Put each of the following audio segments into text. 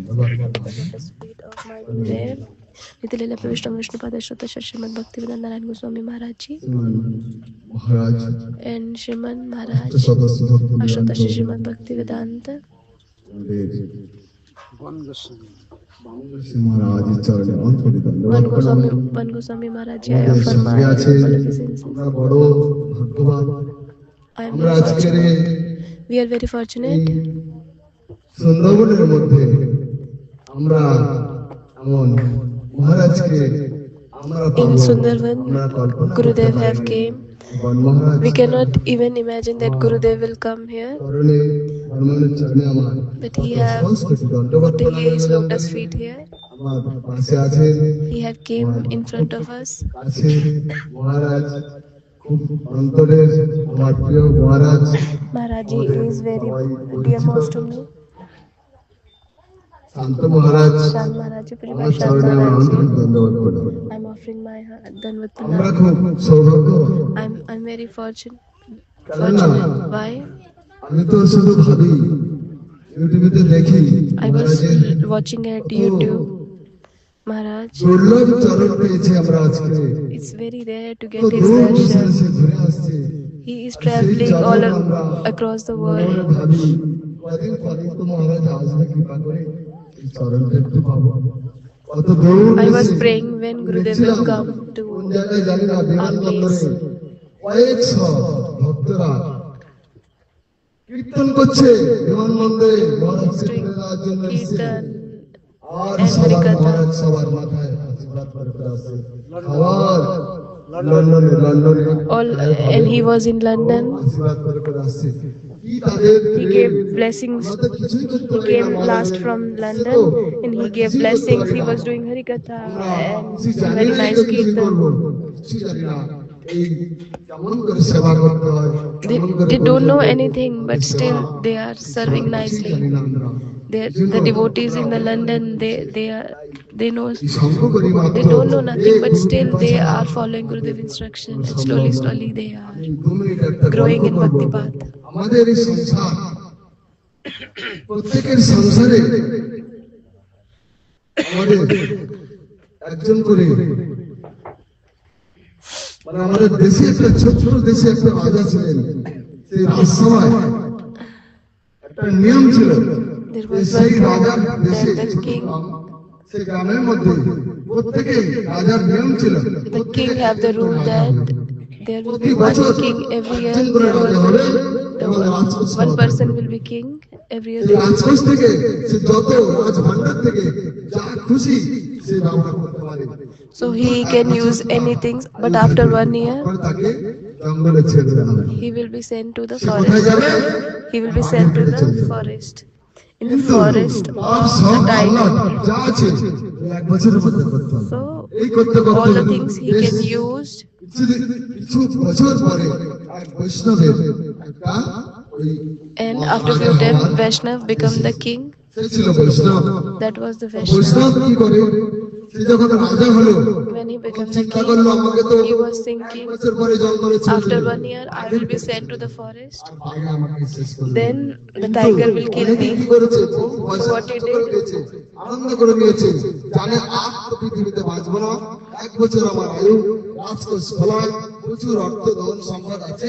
lotus feet of my Gurudev. Nitilila Vishnu Vishnupada Shrita Srimad Bhaktivedanta Narayana Goswami Maharaj Ji and Sriman Maharaj Ashrita Srimad Bhaktivedanta Van Goswami Maharaj Ji, I offer my obeisances. I am very fortunate. We are very fortunate. In Sundarban, Gurudev have came. We cannot even imagine that Gurudev will come here. But he have put his lotus feet here. He have came in front of us. Maharaj Ji is very dearmost to me. Shant Maharaj Ji, Shant Maharaj Ji. I'm offering my Danvat Pranam. I'm very fortunate. Why? I was watching at YouTube. Maharaj, it's very rare to get his darshan. He is traveling all across the world. I was praying when Gurudev will come to our place. Kirtan and Harikatha. And he was in London. He gave blessings. He came last from London and he gave blessings. He was doing Harikatha and very nice Kirtan. They don't know anything, but still they are serving nicely. The devotees in the London, they know, they don't know nothing, but still they are following Gurudev instruction, and slowly they are growing in Bhakti path. আমাদের দেশে একটা ছোট্ট দেশে একটা রাজা ছিলেন, সেই রাজসভায় একটা নিয়ম ছিল, সেই রাজার দেশে সেই গ্রামের মধ্যে প্রত্যেকেই রাজার নিয়ম ছিল, The king have the rule that there will be one king every year. One person will be king every year. রাজকোষ থেকে সে যত রাজভান্ডার থেকে যা খুশি সে ব্যবহার করতে পারে। So he can use anything, but after 1 year, he will be sent to the forest. He will be sent to the forest. In the forest of the tiger. So all the things he can use. And after few times, Vaishnav become the king. That was the Vaishnav. When he became the king, he was thinking, after 1 year I will be sent to the forest. Then the tiger will kill me. So what he did?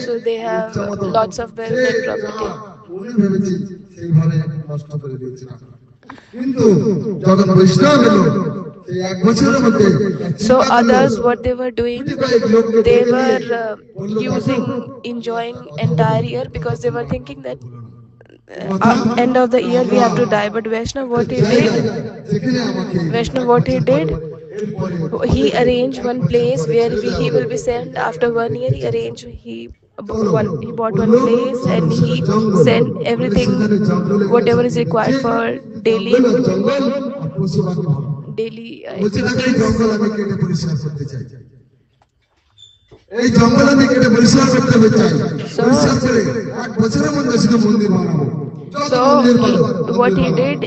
So they have lots of wealth and property. So others, what they were doing, they were enjoying entire year, because they were thinking that end of the year we have to die. But Vaishnav, what he did, he arranged one place where he will be sent after 1 year. He bought one place and he sent everything, whatever is required for daily activities. So what he did,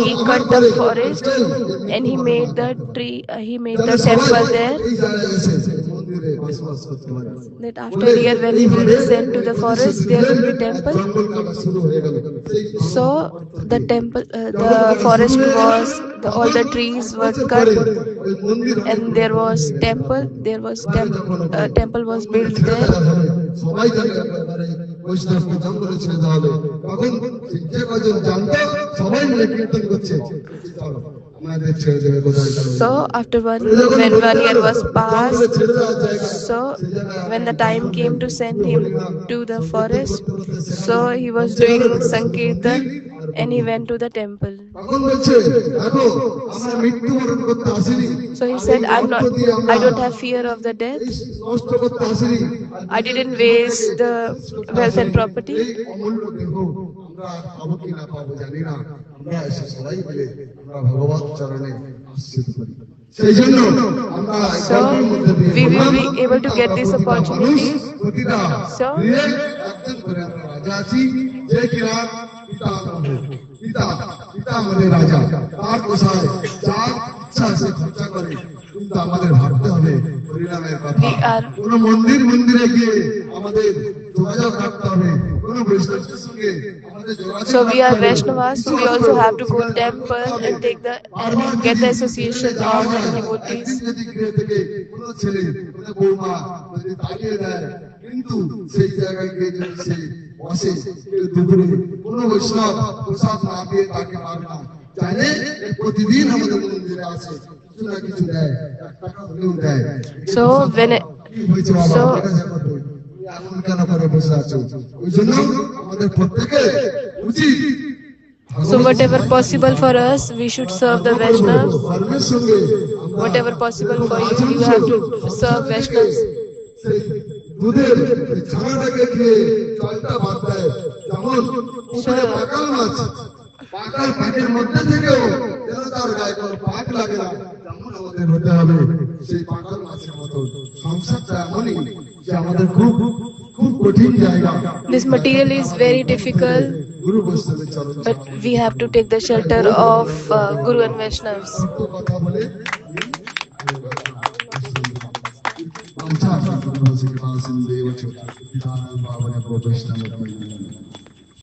he cut the forest and he made the temple there. মন্দিরে বসবাস করতে পারে। that after a year when he will descend to the forest, there will be temple. জঙ্গল কাটা শুরু হয়ে গেল। So the temple, the forest was, all the trees were cut, and there was temple. Temple was built there. সবাই জানে একেবারে বৈষ্ণবকে জঙ্গলে ছেড়ে দেওয়া হবে। তখন যে কজন জানতো সবাই মিলে কীর্তন করছে, চলো আমাদের ছেড়ে দেবে কোথায়। So after when 1 year was passed, so when the time came to send him to the forest, so he was doing Sankirtan and he went to the temple. তখন বলছে দেখো আমরা মৃত্যুবরণ করতে আসিনি। So he said, I don't have fear of the death. নষ্ট করতে আসিনি। I didn't waste the wealth and property. এই অমূল্য দেহ আমরা পাবো কি না পাবো জানি না, আমরা এসে সবাই মিলে আমরা ভগবত চরণে আশ্রিত করি। সেই জন্য আমরা So we will be able to get this opportunity. প্রতিটা So গৃহে একজন করে আমরা রাজা আছি, যে কিনা পিতা পিতা পিতা আমাদের রাজা, তার কোষায় যার ইচ্ছা সে খরচা করে, কিন্তু আমাদের ভাবতে হবে পরিণামের কথা। কোন মন্দিরে গিয়ে আমাদের যোগাযোগ রাখতে হবে, কোন বৈষ্ণবের সঙ্গে আমাদের যোগাযোগ। So we are Vaishnavas, so we also have to go to temple and get the association of devotees. যদি গৃহ থেকে কোন ছেলে কোন বৌমা যদি তাকিয়ে দেয়, কিন্তু সেই জায়গায় গিয়ে যদি সে বসে দুপুরে কোন বৈষ্ণব প্রসাদ না দিয়ে তাকে পারবে না, জানে প্রতিদিন আমাদের মন্দিরে আসে, কিছু না কিছু দেয়, 1 টাকা হলেও দেয়। So when এমন কেন করে বসে আছো? ওই জন্য আমাদের প্রত্যেকের উচিত So whatever possible for us, we should serve the Vaishnavas. Whatever possible for you, you have to serve Vaishnavas. দুধের ছানাটাকে খেয়ে জলটা বাদ দেয়, যেমন পুকুরে পাকাল মাছ পাকাল পাকের মধ্যে থেকেও যেন তার গায়ে কোনো পাক লাগে না, তেমন আমাদের হতে হবে সেই পাকাল মাছের মতো। সংসারটা এমনই যে আমাদের খুব খুব কঠিন জায়গা। This material is very difficult, গুরু বৈষ্ণবের চরণ, but we have to take the shelter of Guru and Vaishnavas. কথা বলে দেব ছোট পিতা বাবা বৈষ্ণব।